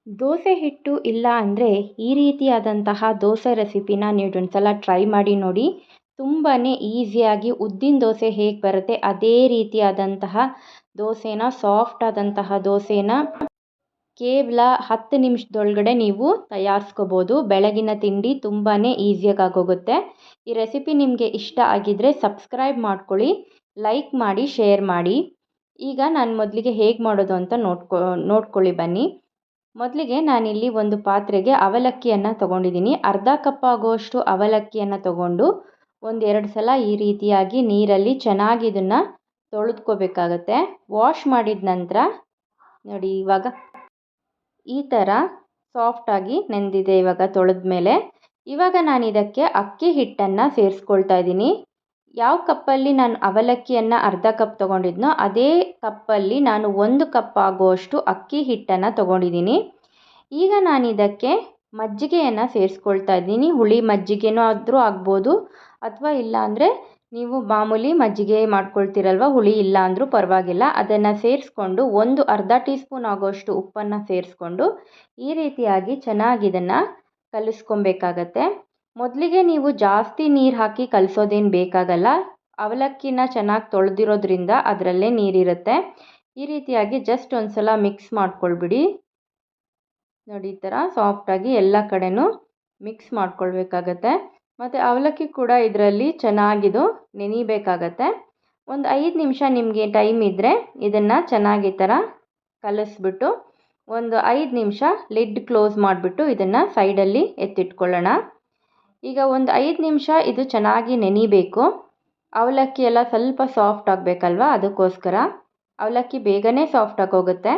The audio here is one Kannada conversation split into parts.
ದೋಸೆ ಹಿಟ್ಟು ಇಲ್ಲ ಅಂದರೆ ಈ ರೀತಿಯಾದಂತಹ ದೋಸೆ ರೆಸಿಪಿನ ನೀವು ಸಲ ಟ್ರೈ ಮಾಡಿ ನೋಡಿ. ತುಂಬಾ ಈಸಿಯಾಗಿ ಉದ್ದಿನ ದೋಸೆ ಹೇಗೆ ಬರುತ್ತೆ ಅದೇ ರೀತಿಯಾದಂತಹ ದೋಸೆನ, ಸಾಫ್ಟ್ ಆದಂತಹ ದೋಸೆನ ಕೇವಲ 10 ನಿಮಿಷದೊಳಗಡೆ ನೀವು ತಯಾರಿಸ್ಕೋಬೋದು. ಬೆಳಗಿನ ತಿಂಡಿ ತುಂಬಾ ಈಸಿಯಾಗಿ ಆಗೋಗುತ್ತೆ. ಈ ರೆಸಿಪಿ ನಿಮಗೆ ಇಷ್ಟ ಆಗಿದ್ದರೆ ಸಬ್ಸ್ಕ್ರೈಬ್ ಮಾಡ್ಕೊಳ್ಳಿ, ಲೈಕ್ ಮಾಡಿ, ಶೇರ್ ಮಾಡಿ. ಈಗ ನಾನು ಮೊದಲಿಗೆ ಹೇಗೆ ಮಾಡೋದು ಅಂತ ನೋಡ್ಕೊಳ್ಳಿ ಬನ್ನಿ. ಮೊದಲಿಗೆ ನಾನಿಲ್ಲಿ ಒಂದು ಪಾತ್ರೆಗೆ ಅವಲಕ್ಕಿಯನ್ನು ತೊಗೊಂಡಿದ್ದೀನಿ. ಅರ್ಧ ಕಪ್ ಆಗುವಷ್ಟು ಅವಲಕ್ಕಿಯನ್ನು ತೊಗೊಂಡು 1-2 ಸಲ ಈ ರೀತಿಯಾಗಿ ನೀರಲ್ಲಿ ಚೆನ್ನಾಗಿ ಇದನ್ನು ತೊಳೆದ್ಕೋಬೇಕಾಗತ್ತೆ. ವಾಶ್ ಮಾಡಿದ ನಂತರ ನೋಡಿ, ಇವಾಗ ಈ ಥರ ಸಾಫ್ಟಾಗಿ ನೆಂದಿದೆ. ಇವಾಗ ತೊಳೆದ ಮೇಲೆ ಇವಾಗ ನಾನು ಇದಕ್ಕೆ ಅಕ್ಕಿ ಹಿಟ್ಟನ್ನು ಸೇರಿಸ್ಕೊಳ್ತಾ ಇದ್ದೀನಿ. ಯಾವ ಕಪ್ಪಲ್ಲಿ ನಾನು ಅವಲಕ್ಕಿಯನ್ನು ಅರ್ಧ ಕಪ್ ತೊಗೊಂಡಿದ್ನೋ ಅದೇ ಕಪ್ಪಲ್ಲಿ ನಾನು 1 ಕಪ್ ಆಗುವಷ್ಟು ಅಕ್ಕಿ ಹಿಟ್ಟನ್ನು ತೊಗೊಂಡಿದ್ದೀನಿ. ಈಗ ನಾನು ಇದಕ್ಕೆ ಮಜ್ಜಿಗೆಯನ್ನು ಸೇರಿಸ್ಕೊಳ್ತಾ ಇದ್ದೀನಿ. ಹುಳಿ ಮಜ್ಜಿಗೆನೂ ಆದರೂ ಆಗ್ಬೋದು, ಅಥವಾ ಇಲ್ಲ ಅಂದರೆ ನೀವು ಮಾಮೂಲಿ ಮಜ್ಜಿಗೆ ಮಾಡ್ಕೊಳ್ತೀರಲ್ವ, ಹುಳಿ ಇಲ್ಲ ಅಂದರೂ ಪರವಾಗಿಲ್ಲ. ಅದನ್ನು ಸೇರಿಸ್ಕೊಂಡು ಅರ್ಧ ಟೀ ಸ್ಪೂನ್ ಆಗೋಷ್ಟು ಉಪ್ಪನ್ನು ಸೇರಿಸ್ಕೊಂಡು ಈ ರೀತಿಯಾಗಿ ಚೆನ್ನಾಗಿ ಇದನ್ನು ಕಲಿಸ್ಕೊಬೇಕಾಗತ್ತೆ. ಮೊದಲಿಗೆ ನೀವು ಜಾಸ್ತಿ ನೀರು ಹಾಕಿ ಕಲಿಸೋದೇನು ಬೇಕಾಗಲ್ಲ. ಅವಲಕ್ಕಿನ ಚೆನ್ನಾಗಿ ತೊಳೆದಿರೋದ್ರಿಂದ ಅದರಲ್ಲೇ ನೀರಿರುತ್ತೆ. ಈ ರೀತಿಯಾಗಿ ಜಸ್ಟ್ ಒಂದು ಸಲ ಮಿಕ್ಸ್ ಮಾಡ್ಕೊಳ್ಬಿಡಿ. ನೋಡಿ, ಈ ಥರ ಸಾಫ್ಟಾಗಿ ಎಲ್ಲ ಕಡೆನೂ ಮಿಕ್ಸ್ ಮಾಡ್ಕೊಳ್ಬೇಕಾಗತ್ತೆ. ಮತ್ತು ಅವಲಕ್ಕಿ ಕೂಡ ಇದರಲ್ಲಿ ಚೆನ್ನಾಗಿದು ನೆನಿಬೇಕಾಗತ್ತೆ. ಒಂದು 5 ನಿಮಿಷ ನಿಮಗೆ ಟೈಮ್ ಇದ್ದರೆ ಇದನ್ನು ಚೆನ್ನಾಗಿ ಈ ಥರ ಕಲಿಸ್ಬಿಟ್ಟು ಒಂದು 5 ನಿಮಿಷ ಲಿಡ್ ಕ್ಲೋಸ್ ಮಾಡಿಬಿಟ್ಟು ಇದನ್ನು ಸೈಡಲ್ಲಿ ಎತ್ತಿಟ್ಕೊಳ್ಳೋಣ. ಈಗ ಒಂದು 5 ನಿಮಿಷ ಇದು ಚೆನ್ನಾಗಿ ನೆನಿಬೇಕು. ಅವಲಕ್ಕಿ ಎಲ್ಲ ಸ್ವಲ್ಪ ಸಾಫ್ಟ್ ಆಗಬೇಕಲ್ವ, ಅದಕ್ಕೋಸ್ಕರ. ಅವಲಕ್ಕಿ ಬೇಗನೆ ಸಾಫ್ಟ್ ಆಗೋಗುತ್ತೆ.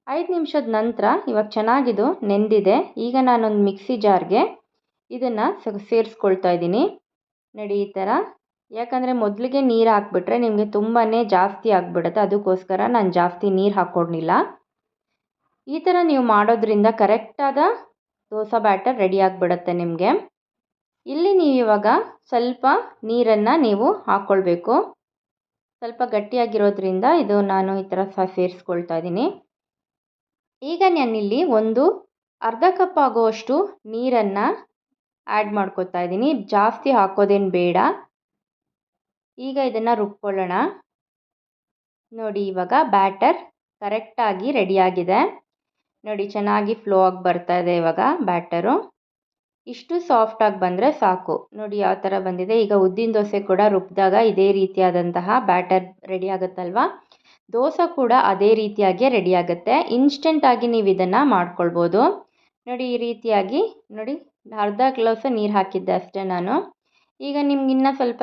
5 ನಿಮಿಷದ ನಂತರ ಇವಾಗ ಚೆನ್ನಾಗಿದು ನೆಂದಿದೆ. ಈಗ ನಾನೊಂದು ಮಿಕ್ಸಿ ಜಾರ್ಗೆ ಇದನ್ನು ಸೇರಿಸ್ಕೊಳ್ತಾ ಇದ್ದೀನಿ. ನೋಡಿ, ಈ ಥರ. ಯಾಕಂದರೆ ಮೊದಲಿಗೆ ನೀರು ಹಾಕ್ಬಿಟ್ರೆ ನಿಮಗೆ ತುಂಬಾ ಜಾಸ್ತಿ ಆಗಿಬಿಡುತ್ತೆ, ಅದಕ್ಕೋಸ್ಕರ ನಾನು ಜಾಸ್ತಿ ನೀರು ಹಾಕ್ಕೊಂಡಿಲ್ಲ. ಈ ಥರ ನೀವು ಮಾಡೋದ್ರಿಂದ ಕರೆಕ್ಟಾದ ದೋಸೆ ಬ್ಯಾಟರ್ ರೆಡಿ ಆಗಿಬಿಡುತ್ತೆ ನಿಮಗೆ. ಇಲ್ಲಿ ನೀವು ಇವಾಗ ಸ್ವಲ್ಪ ನೀರನ್ನು ನೀವು ಹಾಕ್ಕೊಳ್ಬೇಕು. ಸ್ವಲ್ಪ ಗಟ್ಟಿಯಾಗಿರೋದ್ರಿಂದ ಇದು ನಾನು ಈ ಥರ ಸೇರಿಸ್ಕೊಳ್ತಾ ಇದ್ದೀನಿ. ಈಗ ನಾನಿಲ್ಲಿ ಅರ್ಧ ಕಪ್ ಆಗುವಷ್ಟು ನೀರನ್ನು ಆ್ಯಡ್ ಮಾಡ್ಕೊತಾ ಇದ್ದೀನಿ. ಜಾಸ್ತಿ ಹಾಕೋದೇನು ಬೇಡ. ಈಗ ಇದನ್ನು ರುಬ್ಕೊಳ್ಳೋಣ. ನೋಡಿ, ಇವಾಗ ಬ್ಯಾಟರ್ ಕರೆಕ್ಟಾಗಿ ರೆಡಿಯಾಗಿದೆ. ನೋಡಿ, ಚೆನ್ನಾಗಿ ಫ್ಲೋ ಆಗಿ ಬರ್ತಾ ಇದೆ ಇವಾಗ ಬ್ಯಾಟರು. ಇಷ್ಟು ಸಾಫ್ಟಾಗಿ ಬಂದರೆ ಸಾಕು. ನೋಡಿ ಯಾವ ಥರ ಬಂದಿದೆ. ಈಗ ಉದ್ದಿನ ದೋಸೆ ಕೂಡ ರುಬ್ಬಿದಾಗ ಇದೇ ರೀತಿಯಾದಂತಹ ಬ್ಯಾಟರ್ ರೆಡಿ ಆಗುತ್ತಲ್ವ, ದೋಸೆ ಕೂಡ ಅದೇ ರೀತಿಯಾಗಿ ರೆಡಿ ಆಗುತ್ತೆ. ಇನ್ಸ್ಟೆಂಟಾಗಿ ನೀವು ಇದನ್ನು ಮಾಡ್ಕೊಳ್ಬೋದು. ನೋಡಿ, ಈ ರೀತಿಯಾಗಿ ನೋಡಿ, ಅರ್ಧ ಗ್ಲಾಸ್ ನೀರು ಹಾಕಿದ್ದೆ ಅಷ್ಟೇ ನಾನು. ಈಗ ನಿಮ್ಗೆ ಇನ್ನೂ ಸ್ವಲ್ಪ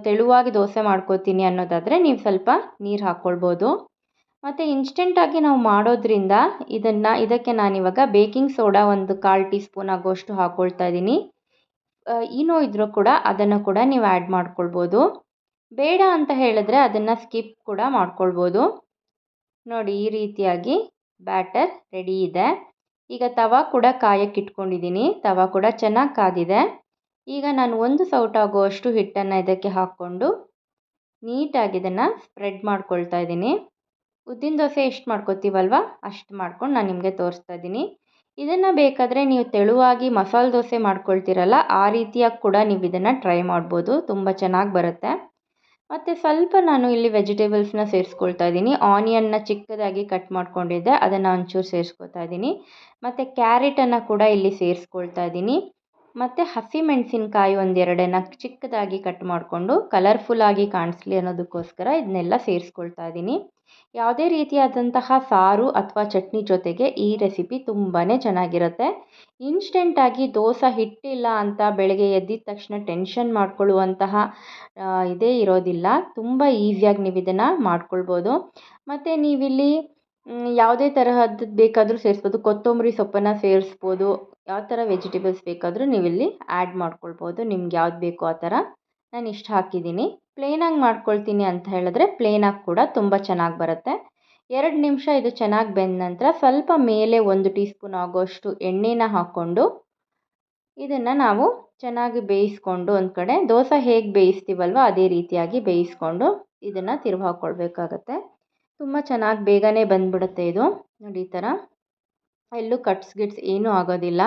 ತೆಳುವಾಗಿ ದೋಸೆ ಮಾಡ್ಕೋತೀನಿ ಅನ್ನೋದಾದರೆ ನೀವು ಸ್ವಲ್ಪ ನೀರು ಹಾಕ್ಕೊಳ್ಬೋದು. ಮತ್ತು ಇನ್ಸ್ಟೆಂಟಾಗಿ ನಾವು ಮಾಡೋದ್ರಿಂದ ಇದಕ್ಕೆ ನಾನಿವಾಗ ಬೇಕಿಂಗ್ ಸೋಡಾ 1/4 ಟೀ ಸ್ಪೂನ್ ಆಗೋಷ್ಟು ಹಾಕ್ಕೊಳ್ತಾ ಇದ್ದೀನಿ. ಏನೋ ಇದ್ರೂ ಕೂಡ ಅದನ್ನು ಕೂಡ ನೀವು ಆ್ಯಡ್ ಮಾಡ್ಕೊಳ್ಬೋದು. ಬೇಡ ಅಂತ ಹೇಳಿದ್ರೆ ಅದನ್ನು ಸ್ಕಿಪ್ ಕೂಡ ಮಾಡ್ಕೊಳ್ಬೋದು. ನೋಡಿ, ಈ ರೀತಿಯಾಗಿ ಬ್ಯಾಟರ್ ರೆಡಿ ಇದೆ. ಈಗ ತವಾ ಕೂಡ ಕಾಯಕ್ಕಿಟ್ಕೊಂಡಿದ್ದೀನಿ. ತವಾ ಕೂಡ ಚೆನ್ನಾಗಿ ಕಾದಿದೆ. ಈಗ ನಾನು 1 ಸೌಟ್ ಆಗುವಷ್ಟು ಹಿಟ್ಟನ್ನು ಇದಕ್ಕೆ ಹಾಕ್ಕೊಂಡು ನೀಟಾಗಿ ಇದನ್ನು ಸ್ಪ್ರೆಡ್ ಮಾಡ್ಕೊಳ್ತಾ ಇದ್ದೀನಿ. ಉದ್ದಿನ ದೋಸೆ ಎಷ್ಟು ಮಾಡ್ಕೋತೀವಲ್ವ ಅಷ್ಟು ಮಾಡ್ಕೊಂಡು ನಾನು ನಿಮಗೆ ತೋರಿಸ್ತಾ ಇದ್ದೀನಿ. ಇದನ್ನು ಬೇಕಾದರೆ ನೀವು ತೆಳುವಾಗಿ ಮಸಾಲೆ ದೋಸೆ ಮಾಡ್ಕೊಳ್ತೀರಲ್ಲ, ಆ ರೀತಿಯಾಗಿ ಕೂಡ ನೀವು ಇದನ್ನು ಟ್ರೈ ಮಾಡ್ಬೋದು. ತುಂಬ ಚೆನ್ನಾಗಿ ಬರುತ್ತೆ. ಮತ್ತು ಸ್ವಲ್ಪ ನಾನು ಇಲ್ಲಿ ವೆಜಿಟೇಬಲ್ಸ್ನ ಸೇರಿಸ್ಕೊಳ್ತಾ ಇದ್ದೀನಿ. ಆನಿಯನ್ನ ಚಿಕ್ಕದಾಗಿ ಕಟ್ ಮಾಡ್ಕೊಂಡಿದ್ದೆ, ಅದನ್ನು ಒಂಚೂರು ಸೇರಿಸ್ಕೊಳ್ತಾ ಇದ್ದೀನಿ. ಮತ್ತು ಕ್ಯಾರೆಟನ್ನು ಕೂಡ ಇಲ್ಲಿ ಸೇರಿಸ್ಕೊಳ್ತಾ ಇದ್ದೀನಿ. ಮತ್ತು ಹಸಿಮೆಣಸಿನ್ಕಾಯಿ 1-2 ಚಿಕ್ಕದಾಗಿ ಕಟ್ ಮಾಡಿಕೊಂಡು ಕಲರ್ಫುಲ್ಲಾಗಿ ಕಾಣಿಸ್ಲಿ ಅನ್ನೋದಕ್ಕೋಸ್ಕರ ಇದನ್ನೆಲ್ಲ ಸೇರಿಸ್ಕೊಳ್ತಾ ಇದ್ದೀನಿ. ಯಾವುದೇ ರೀತಿಯಾದಂತಹ ಸಾರು ಅಥವಾ ಚಟ್ನಿ ಜೊತೆಗೆ ಈ ರೆಸಿಪಿ ತುಂಬಾ ಚೆನ್ನಾಗಿರುತ್ತೆ. ಇನ್ಸ್ಟೆಂಟಾಗಿ ದೋಸೆ ಹಿಟ್ಟಿಲ್ಲ ಅಂತ ಬೆಳಗ್ಗೆ ಎದ್ದಿದ ತಕ್ಷಣ ಟೆನ್ಷನ್ ಮಾಡ್ಕೊಳ್ಳುವಂತಹ ಇದೇ ಇರೋದಿಲ್ಲ. ತುಂಬ ಈಸಿಯಾಗಿ ನೀವು ಇದನ್ನು ಮಾಡ್ಕೊಳ್ಬೋದು. ಮತ್ತು ನೀವಿಲ್ಲಿ ಯಾವುದೇ ತರಹದ್ದು ಬೇಕಾದರೂ ಸೇರಿಸ್ಬೋದು. ಕೊತ್ತಂಬರಿ ಸೊಪ್ಪನ್ನು ಸೇರಿಸ್ಬೋದು. ಯಾವ ಥರ ವೆಜಿಟೇಬಲ್ಸ್ ಬೇಕಾದರೂ ನೀವಿಲ್ಲಿ ಆ್ಯಡ್ ಮಾಡ್ಕೊಳ್ಬೋದು. ನಿಮ್ಗೆ ಯಾವ್ದು ಬೇಕೋ ಆ ಥರ. ನಾನು ಇಷ್ಟು ಹಾಕಿದ್ದೀನಿ. ಪ್ಲೇನಾಗಿ ಮಾಡ್ಕೊಳ್ತೀನಿ ಅಂತ ಹೇಳಿದ್ರೆ ಪ್ಲೇನಾಗಿ ಕೂಡ ತುಂಬ ಚೆನ್ನಾಗಿ ಬರುತ್ತೆ. 2 ನಿಮಿಷ ಇದು ಚೆನ್ನಾಗಿ ಬೆಂದ ನಂತರ ಸ್ವಲ್ಪ ಮೇಲೆ 1 ಟೀ ಸ್ಪೂನ್ ಆಗೋಷ್ಟು ಎಣ್ಣೆನ ಹಾಕ್ಕೊಂಡು ಇದನ್ನು ನಾವು ಚೆನ್ನಾಗಿ ಬೇಯಿಸ್ಕೊಂಡು ಒಂದು ಕಡೆ ದೋಸೆ ಹೇಗೆ ಬೇಯಿಸ್ತೀವಲ್ವ ಅದೇ ರೀತಿಯಾಗಿ ಬೇಯಿಸ್ಕೊಂಡು ಇದನ್ನು ತಿರುವಿ ಹಾಕ್ಕೊಳ್ಬೇಕಾಗತ್ತೆ. ತುಂಬ ಚೆನ್ನಾಗಿ ಬೇಗನೆ ಬಂದುಬಿಡುತ್ತೆ ಇದು. ನೋಡಿ, ಈ ಥರ ಎಲ್ಲೂ ಕಟ್ಸ್ ಗಿಟ್ಸ್ ಏನೂ ಆಗೋದಿಲ್ಲ.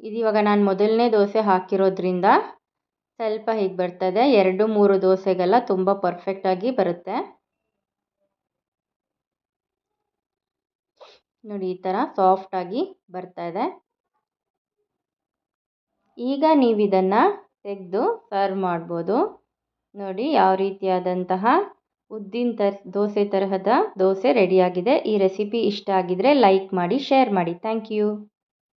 ಇದು ಇವಾಗ ನಾನು ಮೊದಲನೇ ದೋಸೆ ಹಾಕಿರೋದ್ರಿಂದ ಸ್ವಲ್ಪ ಹೀಗೆ ಬರ್ತದೆ. 2-3 ದೋಸೆಗೆಲ್ಲ ತುಂಬ ಪರ್ಫೆಕ್ಟಾಗಿ ಬರುತ್ತೆ. ನೋಡಿ ಈ ಥರ ಸಾಫ್ಟಾಗಿ ಬರ್ತಾ ಇದೆ. ಈಗ ನೀವು ಇದನ್ನು ತೆಗೆದು ಸರ್ವ್ ಮಾಡ್ಬೋದು. ನೋಡಿ ಯಾವ ರೀತಿಯಾದಂತಹ ಉದ್ದಿನ ದೋಸೆ ತರಹದ ದೋಸೆ ರೆಡಿಯಾಗಿದೆ. ಈ ರೆಸಿಪಿ ಇಷ್ಟ ಆಗಿದ್ರೆ ಲೈಕ್ ಮಾಡಿ, ಶೇರ್ ಮಾಡಿ. Thank you.